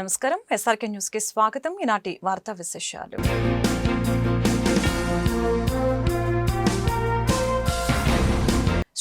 నమస్కారం. SRK news కి స్వాగతం. ఈనాటి వార్తా విశేషాలు.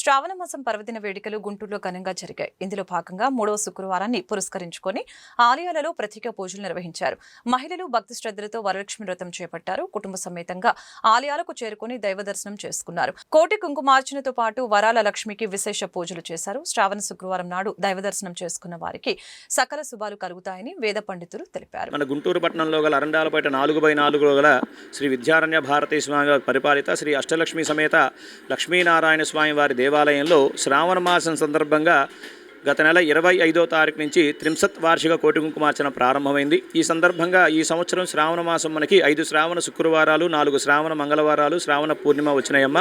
శ్రావణ మాసం పర్వదిన వేడుకలు గుంటూరులో ఘనంగా జరిగాయి. ఇందులో భాగంగా 3వ శుక్రవారాన్ని పురస్కరించుకొని ఆలయాలలో ప్రత్యేక పూజలు నిర్వహించారు. మహిళలు భక్తి శ్రద్ధలతో వరలక్ష్మి వ్రతం చేపట్టారు. కుటుంబ సమేతంగా ఆలయాలకు చేరుకుని దైవ దర్శనం చేసుకున్నారు. కోటి కుంకుమార్చనతో పాటు వరాల లక్ష్మికి విశేష పూజలు చేశారు. శ్రావణ శుక్రవారం నాడు దైవ దర్శనం చేసుకున్న వారికి సకల శుభాలు కలుగుతాయని వేద పండితులు తెలిపారు. మన గుంటూరు పట్టణంలో గల అరండాలపేట 4/4 గల శ్రీ విద్యారణ్య భారతీ స్వామి పరిపాలిత శ్రీ అష్టలక్ష్మి సమేత లక్ష్మీనారాయణ స్వామి వారి దేవాలయంలో శ్రావణ మాసం సందర్భంగా గత నెల 25వ తారీఖు నుంచి త్రింశత్ వార్షిక కోటి కుంకుమార్చన ప్రారంభమైంది. ఈ సందర్భంగా ఈ సంవత్సరం శ్రావణ మాసం మనకి 5 శ్రావణ శుక్రవారాలు, 4 శ్రావణ మంగళవారాలు, శ్రావణ పూర్ణిమ వచ్చినాయమ్మ.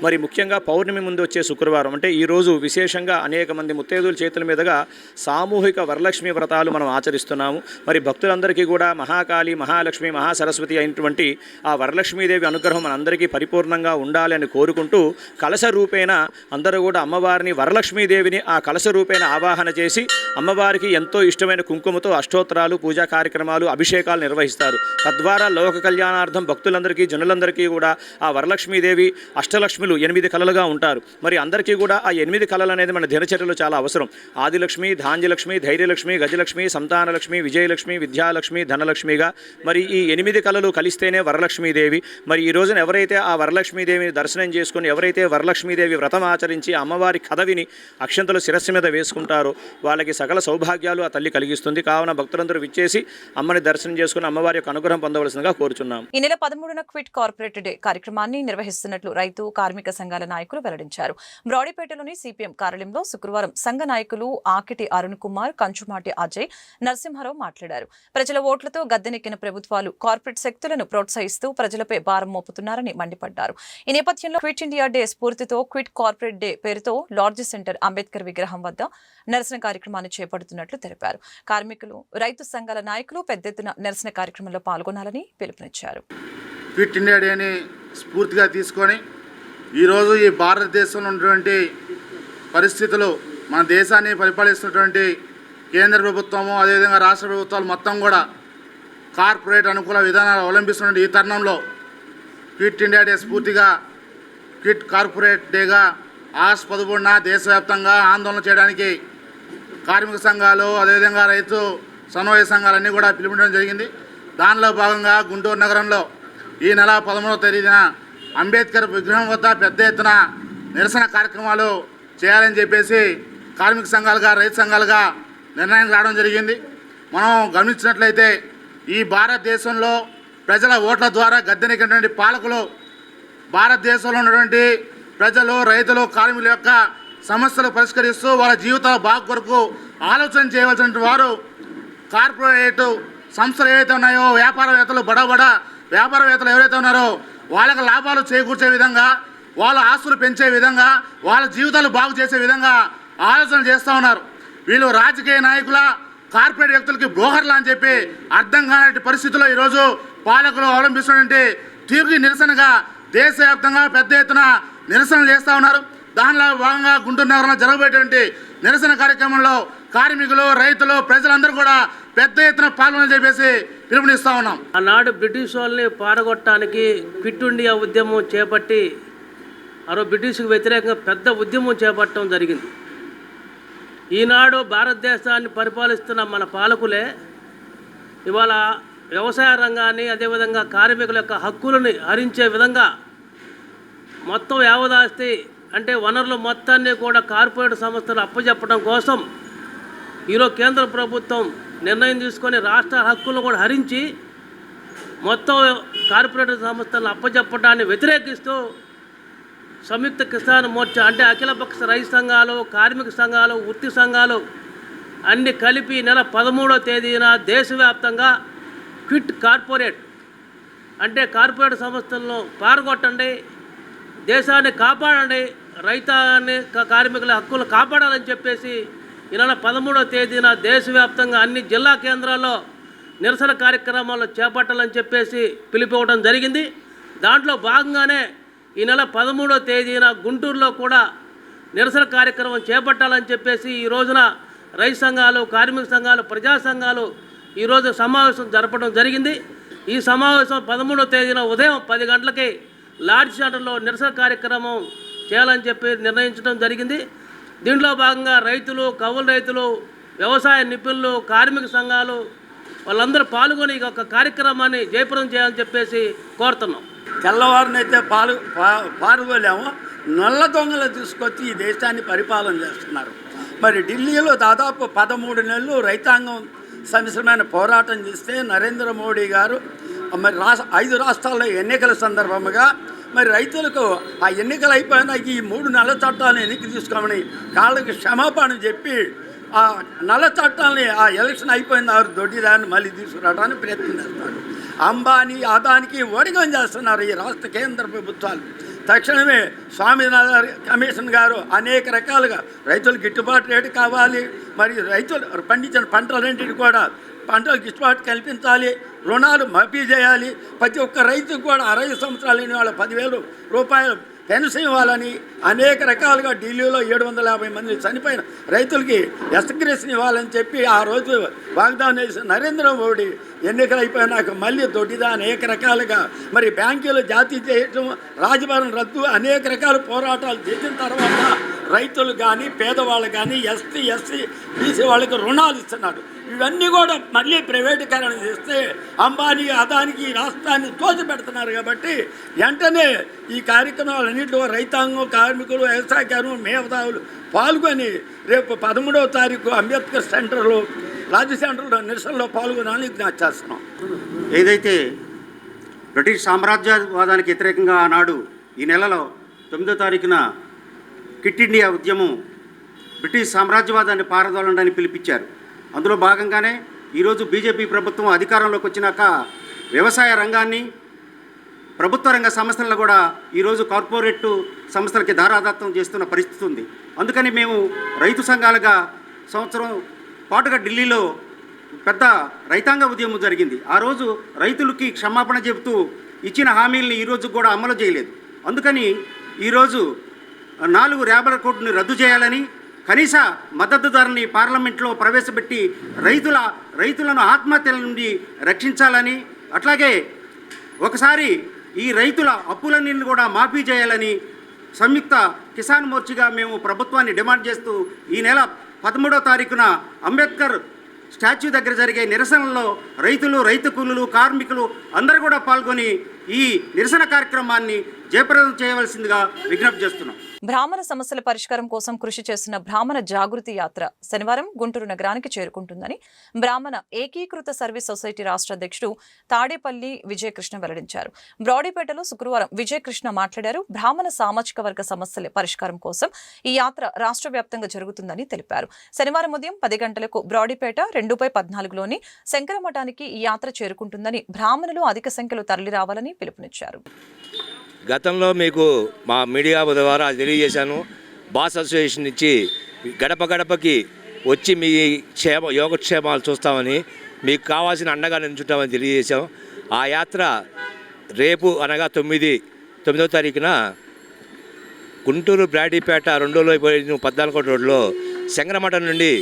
మరి ముఖ్యంగా పౌర్ణమి ముందు వచ్చే శుక్రవారం అంటే ఈరోజు విశేషంగా అనేక మంది ముత్తైదుల చేతుల మీదుగా సామూహిక వరలక్ష్మి వ్రతాలు మనం ఆచరిస్తున్నాము. మరి భక్తులందరికీ కూడా మహాకాళి, మహాలక్ష్మి, మహాసరస్వతి అయినటువంటి ఆ వరలక్ష్మీదేవి అనుగ్రహం మనందరికీ పరిపూర్ణంగా ఉండాలి అని కోరుకుంటూ కలశ రూపేణ అందరూ కూడా అమ్మవారిని వరలక్ష్మీదేవిని ఆ కలశ రూపేణ ఆవాహన చేసి అమ్మవారికి ఎంతో ఇష్టమైన కుంకుమతో అష్టోత్తరాలు, పూజా కార్యక్రమాలు, అభిషేకాలు నిర్వహిస్తారు. తద్వారా లోక కళ్యాణార్థం భక్తులందరికీ, జనులందరికీ కూడా ఆ వరలక్ష్మీదేవి అష్టలక్ష్ములు 8 కళలుగా ఉంటారు. మరి అందరికీ కూడా ఆ 8 కళలు అనేది మన దినచర్యలో చాలా అవసరం. ఆదిలక్ష్మి, ధాన్యలక్ష్మి, ధైర్యలక్ష్మి, గజలక్ష్మి, సంతానలక్ష్మి, విజయలక్ష్మి, విద్యాలక్ష్మి, ధనలక్ష్మిగా మరి ఈ 8 కళలు కలిస్తేనే వరలక్ష్మీదేవి. మరి ఈ రోజున ఎవరైతే ఆ వరలక్ష్మీదేవిని దర్శనం చేసుకుని, ఎవరైతే వరలక్ష్మీదేవి వ్రతం ఆచరించి అమ్మవారి కథ విని అక్షంతలు శిరస్సు మీద వేసుకుంటారో వాళ్ళకి సకల సౌభాగ్యాలు ఆ తల్లి కలిగిస్తుంది. కావున భక్తులందరూ విచ్చేసి అమ్మని దర్శనం చేసుకుని అమ్మవారి యొక్క అనుగ్రహం పొందవలసిందిగా కోరుచున్నాం. ఈ నెల 13న క్విట్ కార్పొరేట్ డే కార్యక్రమాన్ని నిర్వహిస్తున్నట్లు రైతు, కార్మిక సంఘాల నాయకులు వెల్లడించారు. బ్రాడీపేటలోని సిపిఎం కార్యాలయంలో శుక్రవారం సంఘ నాయకులు ఆకిటి అరుణ్ కుమార్, కంచుమాటి అజయ్, నరసింహారావు మాట్లాడారు. ప్రజల ఓట్లతో గద్దెనెక్కిన ప్రభుత్వాలు కార్పొరేట్ శక్తులను ప్రోత్సహిస్తూ ప్రజలపై భారం మోపుతున్నారని మండిపడ్డారు. ఈ నేపథ్యంలో క్విట్ ఇండియా డే స్ఫూర్తితో క్విట్ కార్పొరేట్ డే పేరుతో లార్జ్ సెంటర్ అంబేద్కర్ విగ్రహం వద్ద నిరసన కార్యక్రమాన్ని చేపడుతున్నట్లు తెలిపారు. కార్మికులు, రైతు సంఘాల నాయకులు పెద్ద ఎత్తున నిరసన కార్యక్రమంలో పాల్గొనాలని పిలుపునిచ్చారు. క్విట్ ఇండియా డేని స్ఫూర్తిగా తీసుకొని ఈరోజు ఈ భారతదేశంలో ఉన్నటువంటి పరిస్థితులు, మన దేశాన్ని పరిపాలిస్తున్నటువంటి కేంద్ర ప్రభుత్వము, అదేవిధంగా రాష్ట్ర ప్రభుత్వాలు మొత్తం కూడా కార్పొరేట్ అనుకూల విధానాలు అవలంబిస్తున్న ఈ తరుణంలో క్విట్ ఇండియా డే స్ఫూర్తిగా క్విట్ కార్పొరేట్ డేగా ఆగస్టు 13న దేశవ్యాప్తంగా ఆందోళన చేయడానికి కార్మిక సంఘాలు, అదేవిధంగా రైతు సమన్వయ సంఘాలన్నీ కూడా పిలుపునివ్వడం జరిగింది. దానిలో భాగంగా గుంటూరు నగరంలో ఈ నెల 13వ తేదీన అంబేద్కర్ విగ్రహం వద్ద పెద్ద ఎత్తున నిరసన కార్యక్రమాలు చేయాలని చెప్పేసి కార్మిక సంఘాలుగా, రైతు సంఘాలుగా నిర్ణయం రావడం జరిగింది. మనం గమనించినట్లయితే ఈ భారతదేశంలో ప్రజల ఓట్ల ద్వారా గద్దెనెక్కినటువంటి పాలకులు భారతదేశంలో ఉన్నటువంటి ప్రజలు, రైతులు, కార్మికుల యొక్క సమస్యలు పరిష్కరిస్తూ వాళ్ళ జీవితాల బాగు కొరకు ఆలోచన చేయవలసిన వారు కార్పొరేట్ సంస్థలు ఏవైతే ఉన్నాయో, వ్యాపారవేత్తలు, బడా వ్యాపారవేత్తలు ఎవరైతే ఉన్నారో వాళ్ళకి లాభాలు చేకూర్చే విధంగా, వాళ్ళ ఆస్తులు పెంచే విధంగా, వాళ్ళ జీవితాలు బాగు చేసే విధంగా ఆలోచన చేస్తూ ఉన్నారు. వీళ్ళు రాజకీయ నాయకుల, కార్పొరేట్ వ్యక్తులకి బ్రోకర్లు అని చెప్పి అర్థం కాని పరిస్థితుల్లో ఈరోజు పాలకులు అవలంబిస్తున్నటువంటి తీరుకి నిరసనగా దేశవ్యాప్తంగా పెద్ద ఎత్తున నిరసనలు చేస్తూ ఉన్నారు. దానిలో భాగంగా గుంటూరు నగరంలో జరగబోయేటువంటి నిరసన కార్యక్రమంలో కార్మికులు, రైతులు, ప్రజలందరూ కూడా పెద్ద ఎత్తున పాల్గొని చెప్పేసి పిలుపునిస్తూ ఉన్నాం. ఆనాడు బ్రిటిష్ వాళ్ళని పారగొట్టడానికి క్విట్ ఇండియా ఉద్యమం చేపట్టి బ్రిటిష్కి వ్యతిరేకంగా పెద్ద ఉద్యమం చేపట్టడం జరిగింది. ఈనాడు భారతదేశాన్ని పరిపాలిస్తున్న మన పాలకులే ఇవాళ వ్యవసాయ రంగాన్ని, అదేవిధంగా కార్మికుల యొక్క హక్కులని హరించే విధంగా మొత్తం యావదాస్తి అంటే వనరులు మొత్తాన్ని కూడా కార్పొరేట్ సంస్థలు అప్పచెప్పడం కోసం ఈరోజు కేంద్ర ప్రభుత్వం నిర్ణయం తీసుకొని రాష్ట్ర హక్కులను కూడా హరించి మొత్తం కార్పొరేట్ సంస్థలను అప్పచెప్పడాన్ని వ్యతిరేకిస్తూ సంయుక్త కిసాన్ మోర్చా అంటే అఖిలపక్ష రైతు సంఘాలు, కార్మిక సంఘాలు, వృత్తి సంఘాలు అన్ని కలిపి నెల 13వ తేదీన దేశవ్యాప్తంగా క్విట్ కార్పొరేట్ అంటే కార్పొరేట్ సంస్థలను పారగొట్టండి, దేశాన్ని కాపాడండి, రైతాన్ని, కార్మికుల హక్కులు కాపాడాలని చెప్పేసి ఈ నెల 13వ తేదీన దేశవ్యాప్తంగా అన్ని జిల్లా కేంద్రాల్లో నిరసన కార్యక్రమాలు చేపట్టాలని చెప్పేసి పిలిపివ్వడం జరిగింది. దాంట్లో భాగంగానే ఈ నెల 13వ తేదీన గుంటూరులో కూడా నిరసన కార్యక్రమం చేపట్టాలని చెప్పేసి ఈ రోజున రైతు సంఘాలు, కార్మిక సంఘాలు, ప్రజా సంఘాలు ఈరోజు సమావేశం జరపడం జరిగింది. ఈ సమావేశం 13వ తేదీన ఉదయం 10 గంటలకి లాడ్జ్ సెంటర్లో నిరసన కార్యక్రమం చేయాలని చెప్పి నిర్ణయించడం జరిగింది. దీంట్లో భాగంగా రైతులు, కౌలు రైతులు, వ్యవసాయ నిపుణులు, కార్మిక సంఘాలు వాళ్ళందరూ పాల్గొని ఈ యొక్క కార్యక్రమాన్ని జయప్రదం చేయాలని చెప్పేసి కోరుతున్నాం. తెల్లవారినైతే పాల్గొలేమో నల్ల దొంగలు తీసుకొచ్చి ఈ దేశాన్ని పరిపాలన చేస్తున్నారు. మరి ఢిల్లీలో దాదాపు 13 నెలలు రైతాంగం సమిశ్రమైన పోరాటం చేస్తే నరేంద్ర మోడీ గారు మరి 5 రాష్ట్రాల్లో ఎన్నికల సందర్భంగా మరి రైతులకు ఆ ఎన్నికలు అయిపోయినా ఈ 3 నల్ల చట్టాలను వెనక్కి తీసుకోమని కాళ్ళకి క్షమాపణ చెప్పి ఆ నల్ల చట్టాలని ఆ ఎలక్షన్ అయిపోయిన దొడ్డిదాన్ని మళ్ళీ తీసుకురావడానికి ప్రయత్నం చేస్తారు. అంబానీ, అదానికి ఒడిగం చేస్తున్నారు ఈ రాష్ట్ర కేంద్ర ప్రభుత్వాలు. తక్షణమే స్వామినాథన్ కమిషన్ గారు అనేక రకాలుగా రైతులకు గిట్టుబాటు రేటు కావాలి, మరి రైతులు పండించిన పంటలన్నింటినీ కూడా పంటలకు గిట్టుబాటు కల్పించాలి, రుణాలు మాఫీ చేయాలి, ప్రతి ఒక్క రైతుకు కూడా 60 సంవత్సరాలు లేని వాళ్ళ 10,000 రూపాయలు పెన్షన్ ఇవ్వాలని అనేక రకాలుగా ఢిల్లీలో 750 మంది చనిపోయిన రైతులకి ఎస్గ్రేషన్ ఇవ్వాలని చెప్పి ఆ రోజు వాగ్దానం చేసిన నరేంద్ర మోడీ ఎన్నికలు అయిపోయినాక మళ్ళీ దొడ్డిదా అనేక రకాలుగా మరి బ్యాంకులు జాతీయ చేయటం, రాజభవన్ రద్దు, అనేక రకాల పోరాటాలు చేసిన తర్వాత రైతులు కానీ పేదవాళ్ళు కానీ ఎస్టీ, ఎస్సీ, బీసీ వాళ్ళకి రుణాలు ఇస్తున్నాడు. ఇవన్నీ కూడా మళ్ళీ ప్రైవేటీకరణ చేస్తే అంబానీ, అదానికి ఈ రాష్ట్రాన్ని తోచిపెడుతున్నారు. కాబట్టి వెంటనే ఈ కార్యక్రమాలన్నింటిలో రైతాంగం, కార్మికులు, వ్యవసాయకారులు, మేధావులు పాల్గొని రేపు 13వ తారీఖు అంబేద్కర్ సెంటర్లో, రాజ్య సెంటర్లో నిరసనలో పాల్గొనాలని విజ్ఞప్తి చేస్తున్నాం. ఏదైతే బ్రిటిష్ సామ్రాజ్యవాదానికి వ్యతిరేకంగా ఆనాడు ఈ నెలలో 9వ తారీఖున క్విట్ ఇండియా ఉద్యమం బ్రిటిష్ సామ్రాజ్యవాదాన్ని పారదోలండని పిలిపించారు. అందులో భాగంగానే ఈరోజు బీజేపీ ప్రభుత్వం అధికారంలోకి వచ్చినాక వ్యవసాయ రంగాన్ని, ప్రభుత్వ రంగ సంస్థలను కూడా ఈరోజు కార్పొరేట్ సంస్థలకి ధారాదత్తం చేస్తున్న పరిస్థితి ఉంది. అందుకని మేము రైతు సంఘాలుగా సంవత్సరం పాటుగా ఢిల్లీలో పెద్ద రైతాంగ ఉద్యమం జరిగింది. ఆ రోజు రైతులకి క్షమాపణ చెబుతూ ఇచ్చిన హామీల్ని ఈరోజు కూడా అమలు చేయలేదు. అందుకని ఈరోజు 4 రేబర్ కోడ్ని రద్దు చేయాలని, కనీస మద్దతు ధరని పార్లమెంట్లో ప్రవేశపెట్టి రైతులను ఆత్మహత్యల నుండి రక్షించాలని, అట్లాగే ఒకసారి ఈ రైతుల అప్పులన్నీ కూడా మాఫీ చేయాలని సంయుక్త కిసాన్ మోర్చాగా మేము ప్రభుత్వాన్ని డిమాండ్ చేస్తూ ఈ నెల 13వ తారీఖున అంబేద్కర్ స్టాచ్యూ దగ్గర జరిగే నిరసనలో రైతులు, రైతు కూలీలు, కార్మికులు అందరూ కూడా పాల్గొని ఈ నిరసన కార్యక్రమాన్ని జయప్రదం చేయవలసిందిగా విజ్ఞప్తి చేస్తున్నాం. బ్రాహ్మణ సమస్యల పరిష్కారం కోసం కృషి చేస్తున్న బ్రాహ్మణ జాగృతి యాత్ర శనివారం గుంటూరు నగరానికి చేరుకుంటుందని బ్రాహ్మణ ఏకీకృత సర్వీస్ సొసైటీ రాష్ట్ర అధ్యక్షుడు తాడేపల్లి విజయకృష్ణ వెల్లడించారు. బ్రాడీపేటలో శుక్రవారం విజయకృష్ణ మాట్లాడారు. బ్రాహ్మణ సామాజిక వర్గ సమస్యల పరిష్కారం కోసం ఈ యాత్ర రాష్ట్ర వ్యాప్తంగా జరుగుతుందని తెలిపారు. శనివారం ఉదయం 10 గంటలకు బ్రాడీపేట 2/14లోని శంకరమఠానికి ఈ యాత్ర చేరుకుంటుందని, బ్రాహ్మణులు అధిక సంఖ్యలో తరలిరావాలని పిలుపునిచ్చారు. గతంలో మీకు మా మీడియా ద్వారా తెలియజేశాను. బాస్ అసోసియేషన్ నుంచి గడప గడపకి వచ్చి మీ యోగక్షేమాలు చూస్తామని, మీకు కావాల్సిన అండగా నిల్చుంటామని తెలియజేశాం. ఆ యాత్ర రేపు అనగా 9వ తారీఖున గుంటూరు బ్రాడీపేట 2/14 రోడ్లో శంకరమఠం నుండి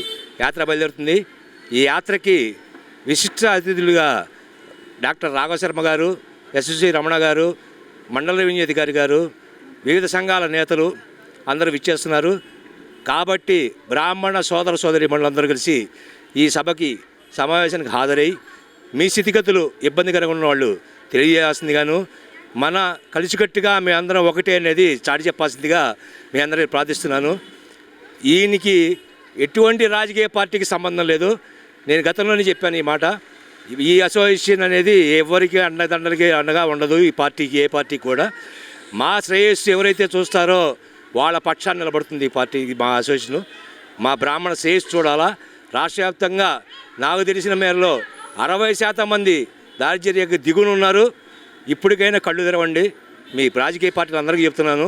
యాత్ర బయలుదేరుతుంది. ఈ యాత్రకి విశిష్ట అతిథులుగా డాక్టర్ రాఘవశర్మ గారు, ఎస్ఎస్సి రమణ గారు, మండల రెవెన్యూ అధికారి గారు, వివిధ సంఘాల నేతలు అందరూ విచ్చేస్తున్నారు. కాబట్టి బ్రాహ్మణ సోదర సోదరి మండలందరూ కలిసి ఈ సమావేశానికి హాజరై మీ స్థితిగతులు ఇబ్బందికరంగా ఉన్న వాళ్ళు తెలియజేయాల్సిందిగాను, మన కలిసికట్టుగా మీ అందరం ఒకటే అనేది చాటి చెప్పాల్సిందిగా మీ అందరికీ ప్రార్థిస్తున్నాను. ఈయనకి ఎటువంటి రాజకీయ పార్టీకి సంబంధం లేదు. నేను గతంలోనే చెప్పాను ఈ మాట. ఈ అసోసియేషన్ అనేది ఎవరికి అండగా ఉండదు. ఈ పార్టీకి, ఏ పార్టీకి కూడా మా శ్రేయస్సు ఎవరైతే చూస్తారో వాళ్ళ పక్షాన్ని నిలబడుతుంది ఈ పార్టీ, మా అసోసియేషను. మా బ్రాహ్మణ శ్రేయస్సు చూడాలా. రాష్ట్ర వ్యాప్తంగా నాకు తెలిసిన మేరలో 60% మంది దారిద్ర్యకు దిగున ఉన్నారు. ఇప్పటికైనా కళ్ళు తెరవండి. మీ రాజకీయ పార్టీలు అందరికీ చెప్తున్నాను.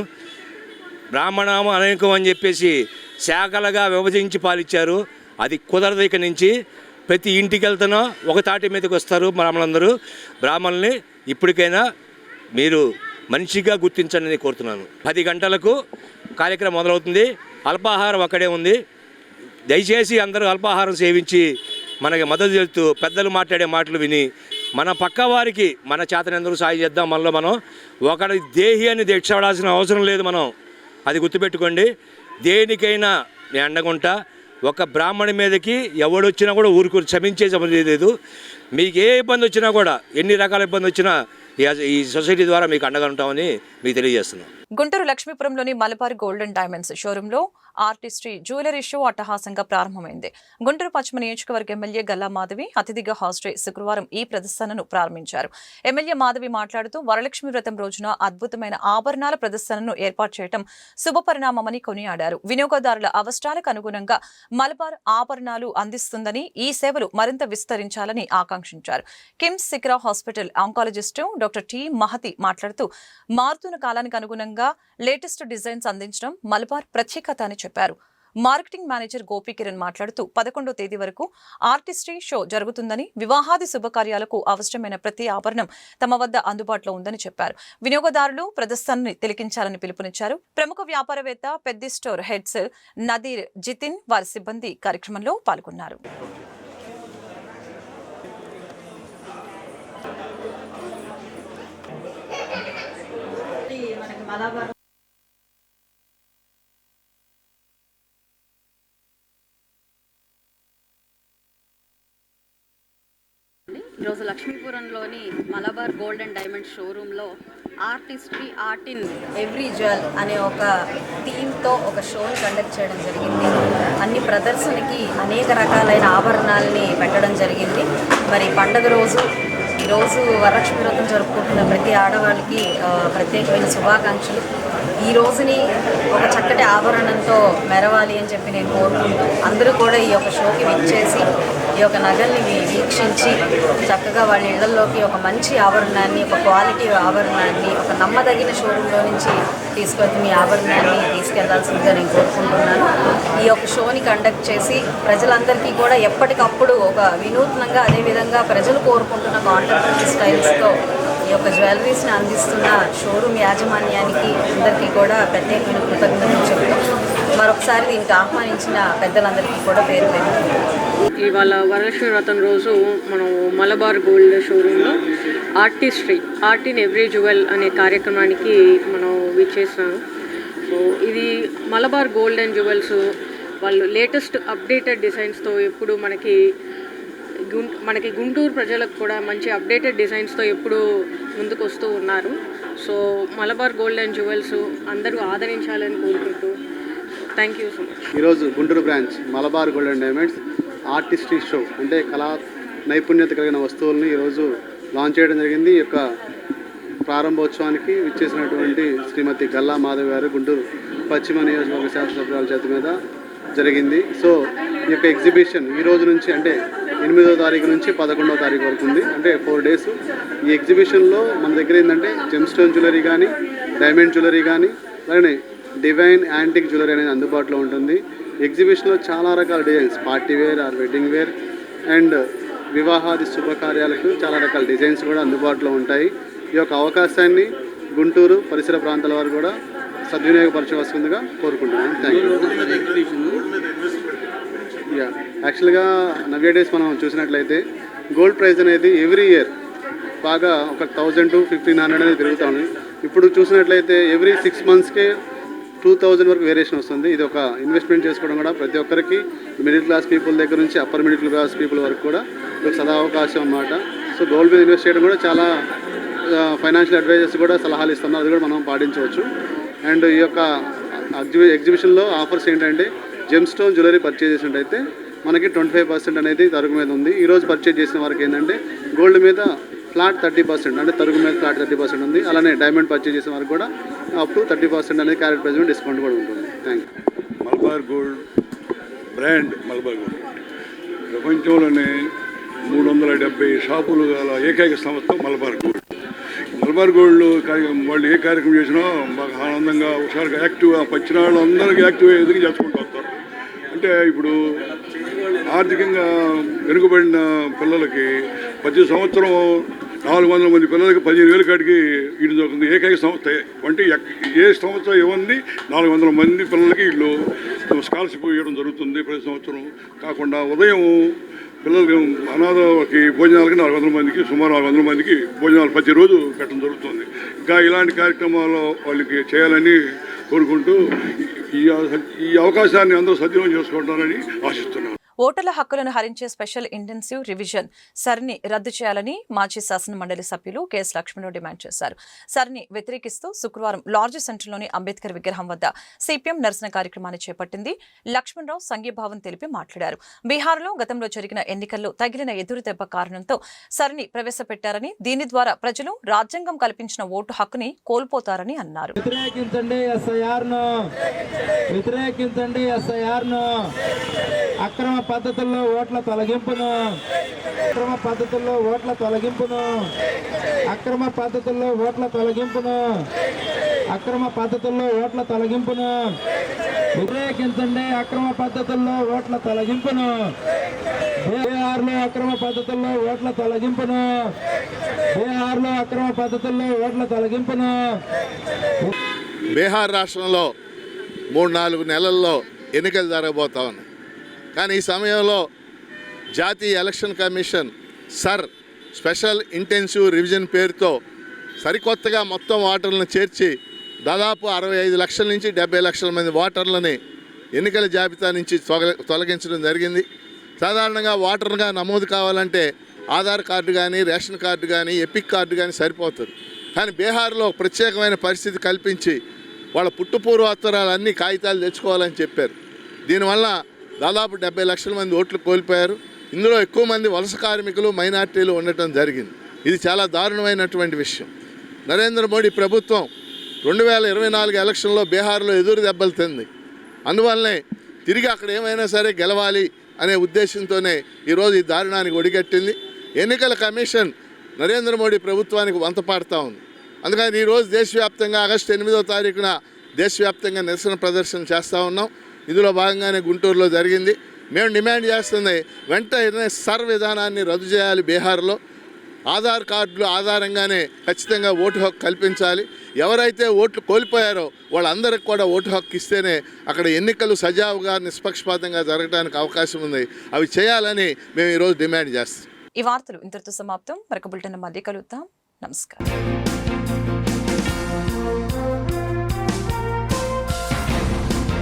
బ్రాహ్మణం అనేకం అని చెప్పేసి శాఖలుగా విభజించి పాలిచ్చారు. అది కుదరదు. ఇక నుంచి ప్రతి ఇంటికి వెళ్తున్నా ఒక తాటి మీదకి వస్తారు బ్రాహ్మణుల్ని. ఇప్పటికైనా మీరు మనిషిగా గుర్తించండి కోరుతున్నాను. 10 గంటలకు కార్యక్రమం మొదలవుతుంది. అల్పాహారం అక్కడే ఉంది. దయచేసి అందరూ అల్పాహారం సేవించి మనకి మద్దతు చేస్తూ పెద్దలు మాట్లాడే మాటలు విని మన పక్క వారికి మన చేతనందరూ సాయం చేద్దాం. మనలో మనం ఒకటి దేహి అని దీక్ష పడాల్సిన అవసరం లేదు. మనం అది గుర్తుపెట్టుకోండి. దేనికైనా నేను అండగుంటా. ఒక బ్రాహ్మణి మీదకి ఎవడొచ్చినా కూడా ఊరుకు క్షమించే సమస్య లేదు. మీకు ఏ ఇబ్బంది వచ్చినా కూడా, ఎన్ని రకాల ఇబ్బంది వచ్చినా ఈ సొసైటీ ద్వారా మీకు అండగా ఉంటామని మీకు తెలియజేస్తున్నాం. గుంటూరు లక్ష్మీపురంలోని మలబార్ గోల్డ్ అండ్ డైమండ్స్ షోరూంలో ఆర్టిస్ట్రీ జ్యువెలరీ షో అట్టహాసంగా ప్రారంభమైంది. గుంటూరు పశ్చిమ నియోజకవర్గ ఎమ్మెల్యే గల్లా మాధవి అతిథిగా హాజరై శుక్రవారం ఈ ప్రదర్శనను ప్రారంభించారు. ఎమ్మెల్యే మాధవి మాట్లాడుతూ వరలక్ష్మి వ్రతం రోజున అద్భుతమైన ఆభరణాల ప్రదర్శనను ఏర్పాటు చేయడం శుభపరిణామమని కొనియాడారు. వినియోగదారుల అవసరాలకు అనుగుణంగా మలబార్ ఆభరణాలు అందిస్తుందని, ఈ సేవలు మరింత విస్తరించాలని ఆకాంక్షించారు. కిమ్స్ సిక్రా hospital oncologist doctor T Mahathi మాట్లాడుతూ మారుతున్న కాలానికి అనుగుణంగా లేటెస్ట్ డిజైన్స్ అందించడం మలబార్ ప్రత్యేకత అని చెప్పారు. మార్కెటింగ్ మేనేజర్ గోపీకిరణ్ మాట్లాడుతూ 11వ తేదీ వరకు ఆర్టిస్ట్రీ షో జరుగుతుందని, వివాహాది శుభకార్యాలకు అవసరమైన ప్రతి ఆభరణం తమ వద్ద అందుబాటులో ఉందని చెప్పారు. వినియోగదారులు ప్రదర్శనని తిలకించాలని పిలుపునిచ్చారు. ప్రముఖ వ్యాపారవేత్త పెద్ది స్టోర్ హెడ్స్ నదీర్ జితిన్ వారి సిబ్బంది కార్యక్రమంలో పాల్గొన్నారు. ఈరోజు లక్ష్మీపురంలోని మలబార్ గోల్డ్ అండ్ డైమండ్ షోరూంలో artistry art in every jewel అనే ఒక థీమ్తో ఒక షోని కండక్ట్ చేయడం జరిగింది. అన్ని ప్రదర్శనకి అనేక రకాలైన ఆభరణాలని పెట్టడం జరిగింది. మరి పండగ రోజు ఈరోజు వరలక్ష్మి వ్రతం జరుపుకుంటున్న ప్రతి ఆడవాళ్ళకి ప్రత్యేకమైన శుభాకాంక్షలు. ఈ రోజుని ఒక చక్కటి ఆభరణంతో మెరవాలి అని చెప్పి నేను కోరుకుంటూ అందరూ కూడా ఈ యొక్క షోకి విచ్చేసి ఈ యొక్క నగల్ని వీక్షించి చక్కగా వాళ్ళ ఇళ్లలోకి ఒక మంచి ఆభరణాన్ని, ఒక క్వాలిటీ ఆభరణాన్ని, ఒక నమ్మదగిన షోరూంలో నుంచి తీసుకొచ్చి మీ ఆభరణాన్ని తీసుకెళ్లాల్సిందిగా నేను కోరుకుంటున్నాను. ఈ యొక్క షోని కండక్ట్ చేసి ప్రజలందరికీ కూడా ఎప్పటికప్పుడు ఒక వినూత్నంగా, అదేవిధంగా ప్రజలు కోరుకుంటున్న కాంటెంపరీ స్టైల్స్తో ఈ యొక్క జ్యువెలరీస్ని అందిస్తున్న షోరూమ్ యాజమాన్యానికి అందరికీ కూడా ప్రత్యేకమైన కృతజ్ఞతలు చెప్తూ మరొకసారి దీనికి ఆహ్వానించిన పెద్దలందరికీ కూడా పేరు ఇవాళ వరలక్ష్మి వ్రతం రోజు మనం మలబార్ గోల్డ్ షోరూంలో artistry art in every jewel అనే కార్యక్రమానికి మనం విచ్చేసాము. సో ఇది మలబార్ గోల్డ్ అండ్ జ్యువెల్స్ వాళ్ళు లేటెస్ట్ అప్డేటెడ్ డిజైన్స్తో ఎప్పుడు మనకి గుంటూరు ప్రజలకు కూడా మంచి అప్డేటెడ్ డిజైన్స్తో ఎప్పుడు ముందుకు వస్తూ ఉన్నారు. So Malabar gold and jewels అందరూ ఆదరించాలని కోరుకుంటూ థ్యాంక్ యూ సో మచ్. ఈరోజు Guntur branch Malabar gold and diamonds artistry show అంటే కళా నైపుణ్యత కలిగిన వస్తువులను ఈరోజు లాంచ్ చేయడం జరిగింది. ఈ యొక్క ప్రారంభోత్సవానికి విచ్చేసినటువంటి శ్రీమతి గల్లా మాధవి గారు గుంటూరు పశ్చిమ నియోజకవర్గ శాసనసభ్యురాల చేతి మీద జరిగింది. సో ఈ యొక్క ఎగ్జిబిషన్ ఈ రోజు నుంచి అంటే 8వ తారీఖు నుంచి 11వ తారీఖు వరకు ఉంది, అంటే 4 days. ఈ ఎగ్జిబిషన్లో మన దగ్గర ఏంటంటే జెమ్ స్టోన్ జ్యువెలరీ కానీ, డైమండ్ జ్యువెలరీ కానీ, అలానే డివైన్ యాంటిక్ జ్యువెలరీ అనేది అందుబాటులో ఉంటుంది. ఎగ్జిబిషన్లో చాలా రకాల designs, party wear or wedding wear and వివాహాది శుభకార్యాలకు చాలా రకాల డిజైన్స్ కూడా అందుబాటులో ఉంటాయి. ఈ యొక్క అవకాశాన్ని గుంటూరు పరిసర ప్రాంతాల వారు కూడా సద్వినియోగపరచవలసిందిగా కోరుకుంటున్నాను. Thank you. యాక్చువల్గా నవ్య డేస్ మనం చూసినట్లయితే గోల్డ్ ప్రైస్ అనేది ఎవ్రీ ఇయర్ బాగా ఒక 1000 to 1500 అనేది పెరుగుతూ ఉంది. ఇప్పుడు చూసినట్లయితే ఎవ్రీ 6 monthsకే 2000 వరకు వేరియేషన్ వస్తుంది. ఇది ఒక ఇన్వెస్ట్మెంట్ చేసుకోవడం కూడా ప్రతి ఒక్కరికి మిడిల్ క్లాస్ పీపుల్ దగ్గర నుంచి అప్పర్ మిడిల్ క్లాస్ పీపుల్ వరకు కూడా ఒక సదావకాశం అన్నమాట. సో గోల్డ్ మీద ఇన్వెస్ట్ చేయడం కూడా చాలా ఫైనాన్షియల్ అడ్వైజర్స్ కూడా సలహాలు ఇస్తున్నారు, అది కూడా మనం పాటించవచ్చు. అండ్ ఈ యొక్క ఎగ్జిబిషన్లో ఆఫర్స్ ఏంటంటే జెమ్ స్టోన్ జ్యువెలరీ పర్చేజ్ చేసినట్టయితే మనకి 25% అనేది తరుగు మీద ఉంది. ఈరోజు పర్చేజ్ చేసిన వారికి ఏంటంటే గోల్డ్ మీద ఫ్లాట్ 30%, అంటే తరుగు మీద ఫ్లాట్ 30% ఉంది. అలానే డైమండ్ పర్చేజ్ చేసిన వారికి కూడా అప్ టు 30% అనేది క్యారెట్ ప్రైస్ డిస్కౌంట్ కూడా ఉంటుంది. Thank you. Malabar gold brand Malabar gold ప్రపంచంలోనే 370 షాపులు గల ఏకైక సంస్థ మలబార్ గోల్డ్. మలబార్ గోల్డ్ వాళ్ళు ఏ కార్యక్రమం చేసినా బాగా ఆనందంగా ఒకసారిగా యాక్టివ్గా వచ్చిన వాళ్ళు అందరికీ యాక్టివ్గా ఎదురు చేసుకుంటూ వస్తారు. అంటే ఇప్పుడు ఆర్థికంగా వెనుకబడిన పిల్లలకి ప్రతి సంవత్సరం 400 మంది పిల్లలకి 15,000 కాడికి ఇల్లు దొరుకుతుంది. ఏకైక సంస్థ అంటే ఏ సంస్థ ఏముంది 400 మంది పిల్లలకి ఇల్లు స్కాలర్షిప్ ఇవ్వడం జరుగుతుంది ప్రతి సంవత్సరం. కాకుండా ఉదయం పిల్లలకి అనాథకి భోజనాలకి 400 మందికి సుమారు 400 మందికి భోజనాలు ప్రతిరోజు పెట్టడం జరుగుతుంది. ఇంకా ఇలాంటి కార్యక్రమాలు వాళ్ళకి చేయాలని కోరుకుంటూ ఈ అవకాశాన్ని అందరూ సద్వినియోగం చేసుకుంటారని ఆశిస్తున్నాను. ఓటర్ల హక్కులను హరించే స్పెషల్ ఇంటెన్సివ్ రివిజన్ సరిని రద్దు చేయాలని మాజీ శాసన మండలి సభ్యులు కెఎస్ లక్ష్మణరావు డిమాండ్ చేశారు. సరిని వ్యతిరేకిస్తూ శుక్రవారం లార్జ్ సెంటర్లోని అంబేద్కర్ విగ్రహం వద్ద సిపిఎం నిరసన కార్యక్రమాన్ని చేపట్టింది. లక్ష్మణరావు సంఘీభావం తెలిపి మాట్లాడారు. బీహార్లో గతంలో జరిగిన ఎన్నికల్లో తగిలిన ఎదురుదెబ్బ కారణంతో సరిని ప్రవేశపెట్టారని, దీని ద్వారా ప్రజలు రాజ్యాంగం కల్పించిన ఓటు హక్కుని కోల్పోతారని అన్నారు. అక్రమ పద్ధతుల్లో ఓట్ల తొలగింపును అక్రమ పద్ధతుల్లో ఓట్ల తొలగింపును అక్రమ పద్ధతుల్లో ఓట్ల తొలగింపును అక్రమ పద్ధతుల్లో ఓట్ల తొలగింపును వ్యతిరేకించండి. అక్రమ పద్ధతుల్లో ఓట్ల తొలగింపును బీహార్లో అక్రమ పద్ధతుల్లో ఓట్ల తొలగింపును బీహార్లో అక్రమ పద్ధతుల్లో ఓట్ల తొలగింపును. బీహార్ రాష్ట్రంలో 3-4 నెలల్లో ఎన్నికలు జరగబోతా ఉన్నాయి. కానీ ఈ సమయంలో జాతీయ election commission special intensive revision పేరుతో సరికొత్తగా మొత్తం ఓటర్లను చేర్చి దాదాపు 65 లక్షల నుంచి 70 లక్షల మంది ఓటర్లని ఎన్నికల జాబితా నుంచి తొలగించడం జరిగింది. సాధారణంగా ఓటర్గా నమోదు కావాలంటే ఆధార్ కార్డు కానీ, రేషన్ కార్డు కానీ, ఎపిక్ కార్డు కానీ సరిపోతుంది. కానీ బీహార్లో ప్రత్యేకమైన పరిస్థితి కల్పించి వాళ్ళ పుట్టుపూర్వోత్తరాలన్నీ కాగితాలు తెచ్చుకోవాలని చెప్పారు. దీనివల్ల దాదాపు 70 లక్షల మంది ఓట్లు కోల్పోయారు. ఇందులో ఎక్కువ మంది వలస కార్మికులు, మైనార్టీలు ఉండటం జరిగింది. ఇది చాలా దారుణమైనటువంటి విషయం. నరేంద్ర మోడీ ప్రభుత్వం 2024 ఎలక్షన్లో బీహార్లో ఎదురు దెబ్బలు తింది. అందువల్లనే తిరిగి అక్కడ ఏమైనా సరే గెలవాలి అనే ఉద్దేశంతోనే ఈరోజు ఈ దారుణానికి ఒడిగట్టింది. ఎన్నికల కమిషన్ నరేంద్ర మోడీ ప్రభుత్వానికి వంతపాడుతూ ఉంది. అందుకని ఈరోజు దేశవ్యాప్తంగా ఆగస్టు 8వ తారీఖున దేశవ్యాప్తంగా నిరసన ప్రదర్శన చేస్తూ ఉన్నాం. ఇందులో భాగంగానే గుంటూరులో జరిగింది. మేము డిమాండ్ చేస్తుంది వెంటనే విధానాన్ని రద్దు చేయాలి. బీహార్లో ఆధార్ కార్డులు ఆధారంగానే ఖచ్చితంగా ఓటు హక్కు కల్పించాలి. ఎవరైతే ఓట్లు కోల్పోయారో వాళ్ళందరికీ కూడా ఓటు హక్కు ఇస్తేనే అక్కడ ఎన్నికలు సజావుగా నిష్పక్షపాతంగా జరగడానికి అవకాశం ఉంది. అవి చేయాలని మేము ఈరోజు డిమాండ్ చేస్తాం. ఈ వార్తలు ఇంతటితో సమాప్తం. మరొక బులెటిన్ మళ్ళీ కలుద్దాం. నమస్కారం.